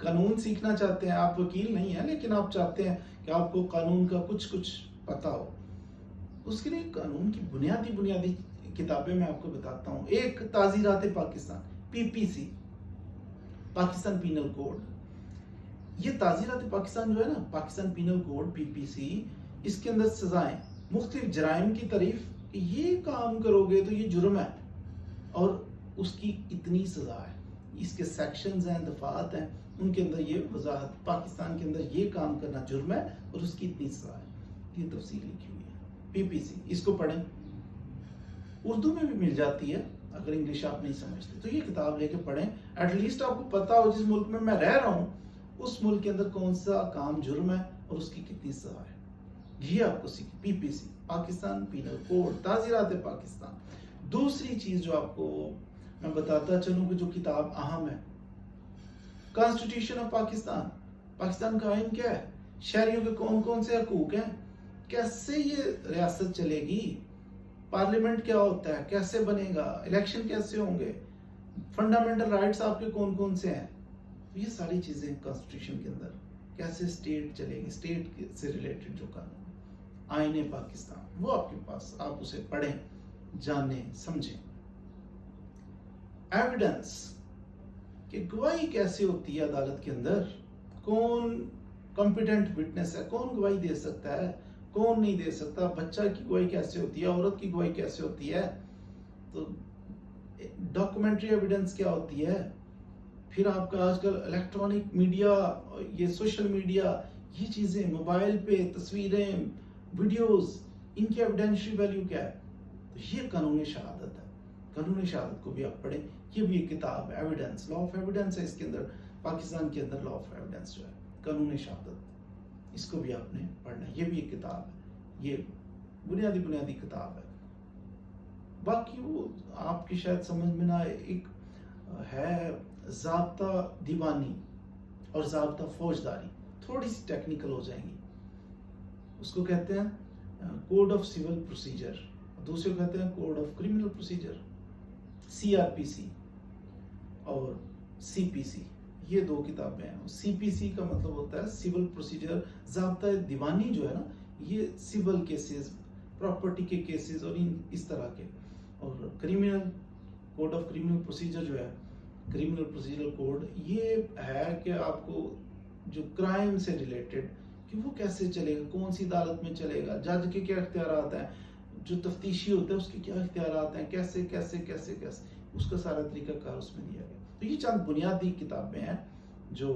قانون سیکھنا چاہتے ہیں، آپ وکیل نہیں ہیں لیکن آپ چاہتے ہیں کہ آپ کو قانون کا کچھ پتا ہو، اس کے لیے قانون کی بنیادی کتابیں میں آپ کو بتاتا ہوں. ایک تعزیرات Pakistan, PPC، Pakistan penal code. یہ تعزیرات پاکستان جو ہے نا، پاکستان پینل کوڈ PPC، اس کے اندر سزائیں، مختلف جرائم کی تعریف کہ یہ کام کرو گے تو یہ جرم ہے اور اس کی اتنی سزا ہے. اس کے سیکشنز ہیں، دفعات ہیں، ان کے اندر یہ وضاحت، پاکستان کے اندر یہ کام کرنا جرم ہے اور اس کی اتنی سزا ہے. یہ تفصیل لکھی ہوئی ہے PPC. اس کو پڑھیں، اردو میں بھی مل جاتی ہے اگر انگلش آپ نہیں سمجھتے تو یہ کتاب لے کے پڑھیں. ایٹ لیسٹ آپ کو پتا ہو جس ملک میں رہ رہا ہوں اس ملک کے اندر کون سا کام جرم ہے اور اس کی کتنی سزا ہے. یہ آپ کو سیکھ PPC، پاکستان پینل کوڈ، تعزیرات پاکستان. دوسری چیز جو آپ کو میں بتاتا چلوں کہ جو کتاب اہم ہے، کانسٹیٹیوشن آف پاکستان. پاکستان کا آئین کیا ہے، شہریوں کے کون کون سے حقوق ہیں، کیسے یہ ریاست چلے گی، پارلیمنٹ کیا ہوتا ہے، کیسے بنے گا، الیکشن کیسے ہوں گے، فنڈامنٹل رائٹس آپ کے کون کون سے ہیں. یہ ساری چیزیں کانسٹیٹیوشن کے اندر، کیسے اسٹیٹ چلے گی، اسٹیٹ سے ریلیٹڈ جو قانون، آئین پاکستان وہ آپ کے پاس، آپ اسے پڑھیں، جانیں، سمجھیں. ایویڈنس کہ گواہی کیسے ہوتی ہے عدالت کے اندر، کون کمپیٹنٹ وٹنس ہے، کون گواہی دے سکتا ہے، کون نہیں دے سکتا، بچہ کی گواہی کیسے ہوتی ہے، عورت کی گواہی کیسے ہوتی ہے. تو ڈاکومنٹری ایویڈنس کیا ہوتی ہے. پھر آپ کا آج کل الیکٹرانک میڈیا، یہ سوشل میڈیا، یہ چیزیں، موبائل پہ تصویریں، ویڈیوز، ان کی ایویڈینشری ویلیو کیا ہے. تو یہ قانون شہادت ہے. قانون شہادت کو بھی آپ پڑھیں. یہ بھی ایک کتاب ہے، ایویڈنس، لا آف ایویڈنس ہے اس کے اندر. پاکستان کے اندر لا آف ایویڈنس جو ہے، قانون شہادت، اس کو بھی آپ نے پڑھنا ہے. یہ بھی ایک کتاب ہے، یہ بنیادی کتاب ہے. باقی وہ آپ کی شاید سمجھ میں نہ آئے، ایک ہے ضابطہ دیوانی اور ضابطہ فوجداری، تھوڑی سی ٹیکنیکل ہو جائیں گی. اس کو کہتے ہیں کوڈ آف سول پروسیجر، دوسرے کو کہتے ہیں code of criminal procedure. CRPC اور CPC، یہ دو کتابیں ہیں. CPC کا مطلب ہوتا ہے سول پروسیجر، ضابطہ دیوانی جو ہے نا، یہ سول کیسز، پراپرٹی کے کیسز اور اس طرح کے. اور criminal, code of criminal procedure جو ہے، کریمنل پروسیجر کوڈ، یہ ہے کہ آپ کو جو کرائم سے ریلیٹڈ کہ وہ کیسے چلے گا، کون سی عدالت میں چلے گا، جج کے کیا اختیارات ہیں، جو تفتیشی ہوتا ہے اس کے کیا اختیارات ہیں، کیسے اس کا سارا طریقہ کار اس میں دیا گیا. تو یہ چند بنیادی کتابیں ہیں جو